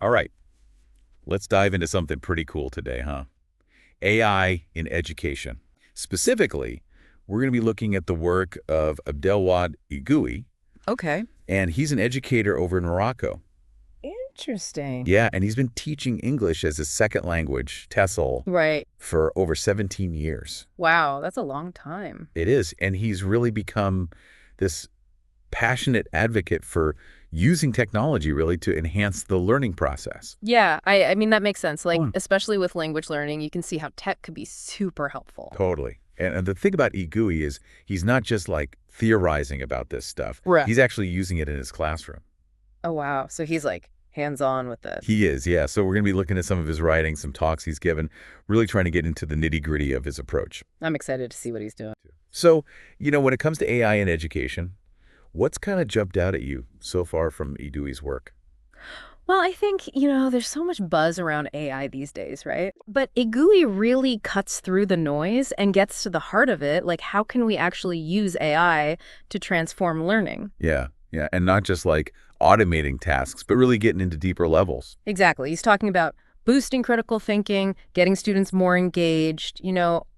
All right, let's dive into something pretty cool today, huh? AI in education. Specifically, we're going to be looking at the work of Abdelwahed Igui, Okay. and he's an educator over in Morocco. Interesting. Yeah, and he's been teaching English as a second language, TESOL, Right. for over 17 years. Wow, that's a long time. It is, and he's really become this passionate advocate for using technology really to enhance the learning process. Yeah, I mean, that makes sense. Like, Hmm. especially with language learning, you can see how tech could be super helpful. Totally. And the thing about Igui is he's not just like theorizing about this stuff. Right. He's actually using it in his classroom. Oh, wow. So he's like hands-on with this. He is, yeah. So we're going to be looking at some of his writings, some talks he's given, really trying to get into the nitty-gritty of his approach. I'm excited to see what he's doing. So, when it comes to AI in education, what's kind of jumped out at you so far from Igui's work? Well, I think, there's so much buzz around AI these days, right? But Igui really cuts through the noise and gets to the heart of it. Like, how can we actually use AI to transform learning? Yeah, yeah. And not just like automating tasks, but really getting into deeper levels. Exactly. He's talking about boosting critical thinking, getting students more engaged,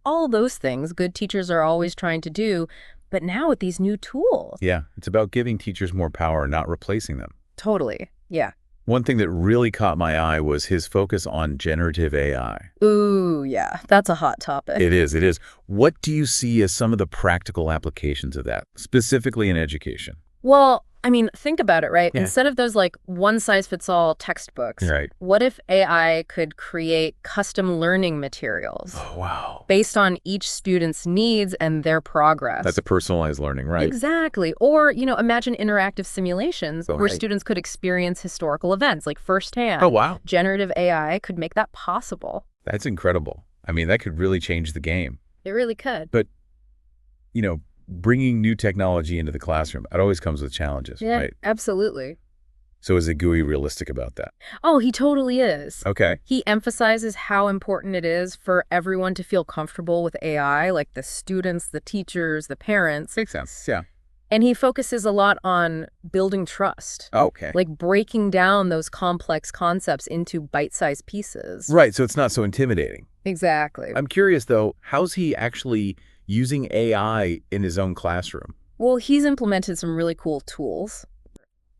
all those things good teachers are always trying to do, but now with these new tools. Yeah, it's about giving teachers more power, not replacing them. Totally. Yeah. One thing that really caught my eye was his focus on generative AI. Ooh, yeah. That's a hot topic. It is, it is. What do you see as some of the practical applications of that, specifically in education? Well, I mean, think about it, right? Yeah. Instead of those like one-size-fits-all textbooks, Right. what if AI could create custom learning materials Oh, wow. based on each student's needs and their progress? That's a personalized learning, right? Exactly. Or, imagine interactive simulations Oh, where right. students could experience historical events like firsthand. Oh, wow. Generative AI could make that possible. That's incredible. I mean, that could really change the game. It really could. But, bringing new technology into the classroom, it always comes with challenges, Yeah, right? absolutely. So is Igui realistic about that? Oh, he totally is. Okay. He emphasizes how important it is for everyone to feel comfortable with AI, like the students, the teachers, the parents. Makes sense, yeah. And he focuses a lot on building trust, Okay. like breaking down those complex concepts into bite-sized pieces. Right, so it's not so intimidating. Exactly. I'm curious, though, how's he actually using AI in his own classroom? Well, he's implemented some really cool tools.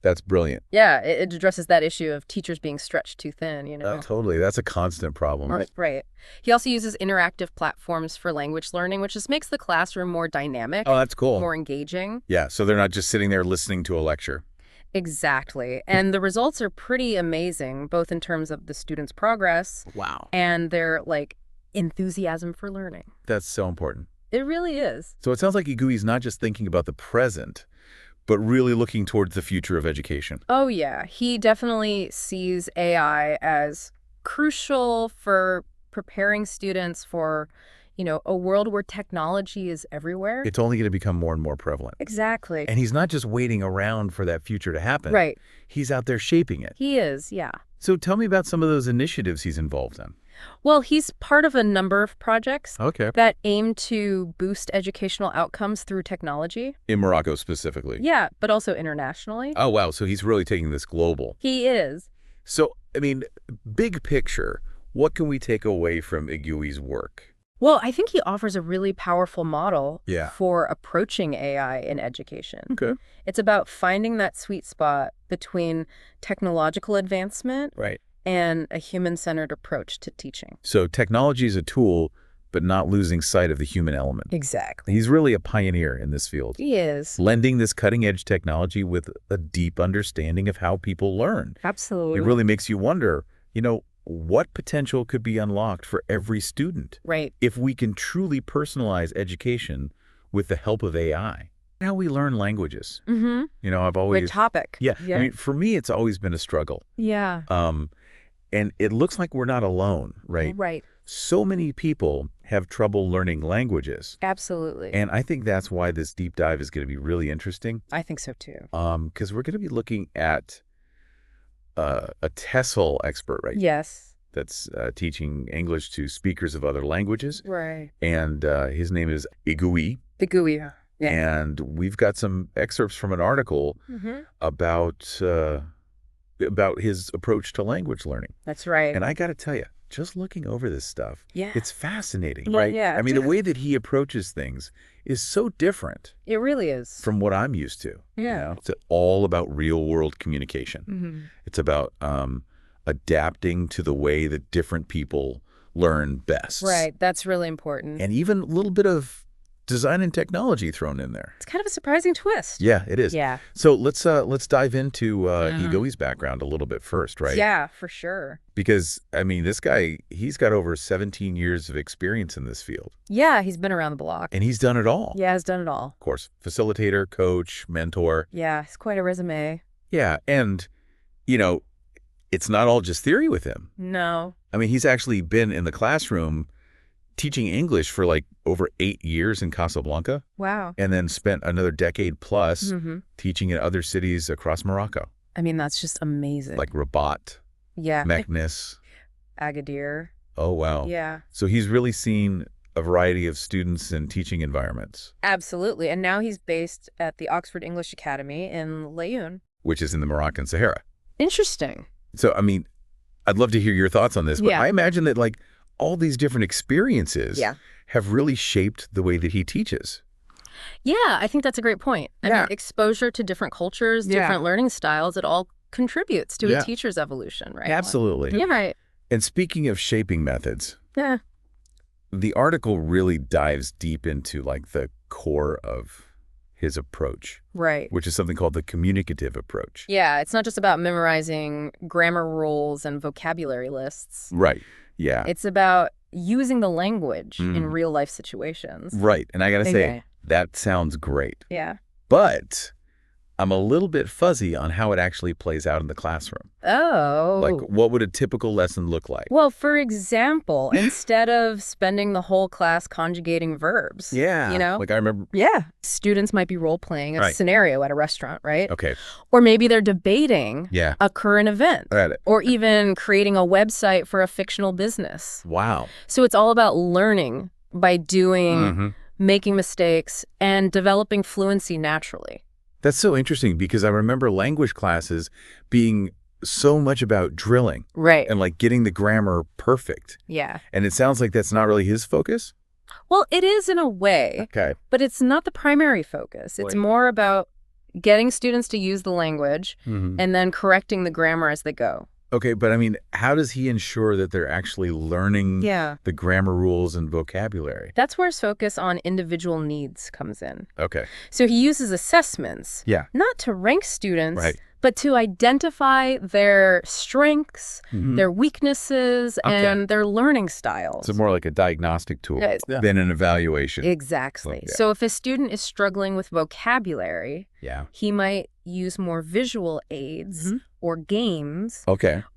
That's brilliant. Yeah, it addresses that issue of teachers being stretched too thin, Totally. That's a constant problem. Right. He also uses interactive platforms for language learning, which just makes the classroom more dynamic, Oh, that's cool. more engaging. Yeah, so they're not just sitting there listening to a lecture. Exactly. And the results are pretty amazing, both in terms of the students' progress Wow. and their, enthusiasm for learning. That's so important. It really is. So it sounds like Igui's not just thinking about the present, but really looking towards the future of education. Oh, yeah. He definitely sees AI as crucial for preparing students for, a world where technology is everywhere. It's only going to become more and more prevalent. Exactly. And he's not just waiting around for that future to happen. Right. He's out there shaping it. He is, yeah. So tell me about some of those initiatives he's involved in. Well, he's part of a number of projects Okay. that aim to boost educational outcomes through technology. In Morocco specifically. Yeah, but also internationally. Oh, wow. So he's really taking this global. He is. So, I mean, big picture, what can we take away from Igui's work? Well, I think he offers a really powerful model Yeah. for approaching AI in education. Okay. It's about finding that sweet spot between technological advancement Right. and a human-centered approach to teaching. So technology is a tool, but not losing sight of the human element. Exactly. He's really a pioneer in this field, He is. blending this cutting-edge technology with a deep understanding of how people learn. Absolutely. It really makes you wonder, what potential could be unlocked for every student Right. if we can truly personalize education with the help of AI. How we learn languages. Mm-hmm. I've always... Great topic. Yeah. I mean, for me, it's always been a struggle. Yeah. And it looks like we're not alone, right? Right. So many people have trouble learning languages. Absolutely. And I think that's why this deep dive is going to be really interesting. I think so too. Because we're going to be looking at a TESOL expert, right? Yes. That's teaching English to speakers of other languages. Right. And his name is Igui. The GUI. Yeah. And we've got some excerpts from an article Mm-hmm. about about his approach to language learning. That's right. And I got to tell you, just looking over this stuff, Yeah. it's fascinating, Yeah, right? yeah. I mean, the way that he approaches things is so different It really is. from what I'm used to. Yeah. It's all about real-world communication. Mm-hmm. It's about adapting to the way that different people learn best. Right. That's really important. And even a little bit of design and technology thrown in there. It's kind of a surprising twist. Yeah, it is. Yeah. So let's dive into Egoi's background a little bit first, right? Yeah, for sure. Because, I mean, this guy, he's got over 17 years of experience in this field. Yeah, he's been around the block. And he's done it all. Yeah, he's done it all. Of course, facilitator, coach, mentor. Yeah, it's quite a resume. Yeah, and, you know, it's not all just theory with him. No. I mean, he's actually been in the classroom teaching English for like over 8 years in Casablanca. Wow. And then spent another decade plus Mm-hmm. teaching in other cities across Morocco. I mean, that's just amazing. Like Rabat, yeah. Meknes. Agadir. Oh, wow. Yeah. So he's really seen a variety of students and teaching environments. Absolutely. And now he's based at the Oxford English Academy in LAAYOUNE. Which is in the Moroccan Sahara. Interesting. So, I mean, I'd love to hear your thoughts on this, but Yeah. I imagine that like all these different experiences have really shaped the way that he teaches. Yeah, I think that's a great point. I mean, exposure to different cultures, different learning styles, it all contributes to a teacher's evolution, right? Absolutely. Yeah, right. And speaking of shaping methods, Yeah. the article really dives deep into like the core of his approach, Right. which is something called the communicative approach. Yeah, it's not just about memorizing grammar rules and vocabulary lists. Right. Yeah. It's about using the language in real life situations. Right. And I got to say, Okay. that sounds great. Yeah. But I'm a little bit fuzzy on how it actually plays out in the classroom. Oh. Like, what would a typical lesson look like? Well, for example, instead of spending the whole class conjugating verbs, you know? Like I remember. Yeah. Students might be role-playing a scenario at a restaurant, right? Okay. Or maybe they're debating a current event. Got it. Or even creating a website for a fictional business. Wow. So it's all about learning by doing, making mistakes, and developing fluency naturally. That's so interesting because I remember language classes being so much about drilling. Right. And like getting the grammar perfect. Yeah. And it sounds like that's not really his focus. Well, it is in a way, Okay. but it's not the primary focus. It's more about getting students to use the language and then correcting the grammar as they go. Okay, but I mean, how does he ensure that they're actually learning the grammar rules and vocabulary? That's where his focus on individual needs comes in. Okay. So he uses assessments, not to rank students, but to identify their strengths, their weaknesses, and their learning styles. So more like a diagnostic tool than an evaluation. Exactly. So if a student is struggling with vocabulary, he might use more visual aids or games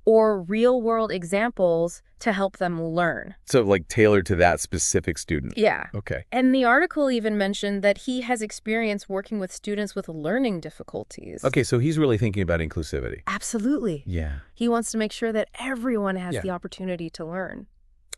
or real-world examples to help them learn. So like tailored to that specific student. Yeah. Okay. And the article even mentioned that he has experience working with students with learning difficulties. Okay, so he's really thinking about inclusivity. Absolutely. Yeah. He wants to make sure that everyone has the opportunity to learn.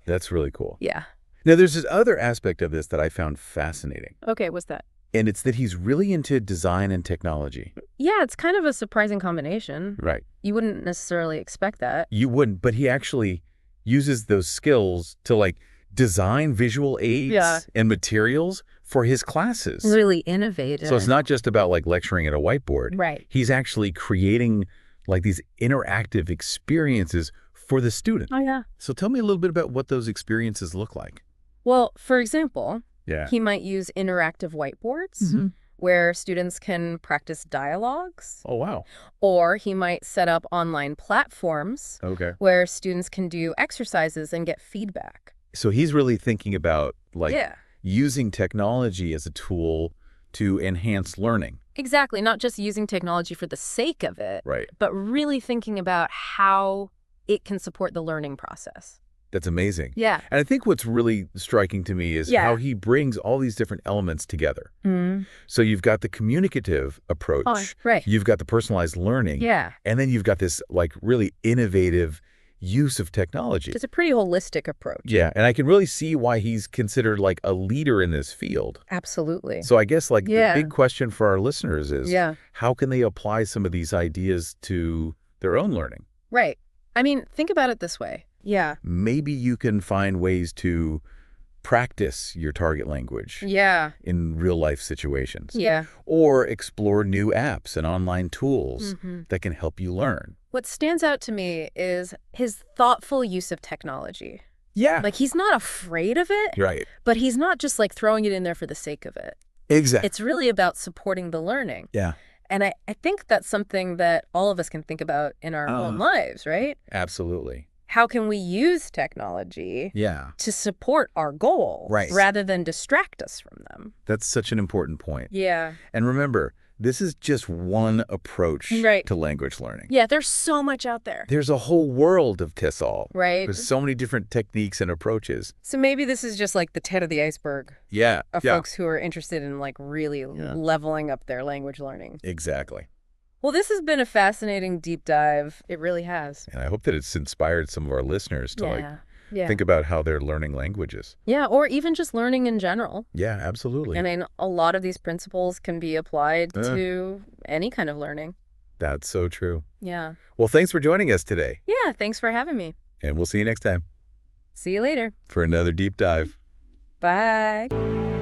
That's really cool. Yeah. Now, there's this other aspect of this that I found fascinating. Okay, what's that? And it's that he's really into design and technology. Yeah, it's kind of a surprising combination. Right. You wouldn't necessarily expect that. You wouldn't, but he actually uses those skills to like design visual aids and materials for his classes. Really innovative. So it's not just about like lecturing at a whiteboard. Right. He's actually creating like these interactive experiences for the student. Oh, yeah. So tell me a little bit about what those experiences look like. Well, for example, Yeah. he might use interactive whiteboards where students can practice dialogues. Oh, wow. Or he might set up online platforms Okay. where students can do exercises and get feedback. So he's really thinking about like Yeah. using technology as a tool to enhance learning. Exactly. Not just using technology for the sake of it, Right. but really thinking about how it can support the learning process. That's amazing. Yeah. And I think what's really striking to me is how he brings all these different elements together. So you've got the communicative approach. Oh, right. You've got the personalized learning. Yeah. And then you've got this like really innovative use of technology. It's a pretty holistic approach. Yeah. And I can really see why he's considered like a leader in this field. Absolutely. So I guess like the big question for our listeners is how can they apply some of these ideas to their own learning. Right. I mean, think about it this way. Yeah. Maybe you can find ways to practice your target language Yeah. in real-life situations. Yeah. Or explore new apps and online tools that can help you learn. What stands out to me is his thoughtful use of technology. Yeah. Like, he's not afraid of it, Right. but he's not just like throwing it in there for the sake of it. Exactly. It's really about supporting the learning. Yeah. And I think that's something that all of us can think about in our own lives, right? Absolutely. How can we use technology Yeah. to support our goals rather than distract us from them? That's such an important point. Yeah. And remember, this is just one approach to language learning. Yeah, there's so much out there. There's a whole world of TESOL. Right. There's so many different techniques and approaches. So maybe this is just like the tip of the iceberg of folks who are interested in like really leveling up their language learning. Exactly. Well, this has been a fascinating deep dive. It really has. And I hope that it's inspired some of our listeners to think about how they're learning languages. Yeah, or even just learning in general. Yeah, absolutely. I mean, a lot of these principles can be applied to any kind of learning. That's so true. Yeah. Well, thanks for joining us today. Yeah, thanks for having me. And we'll see you next time See you later. for another deep dive. Bye.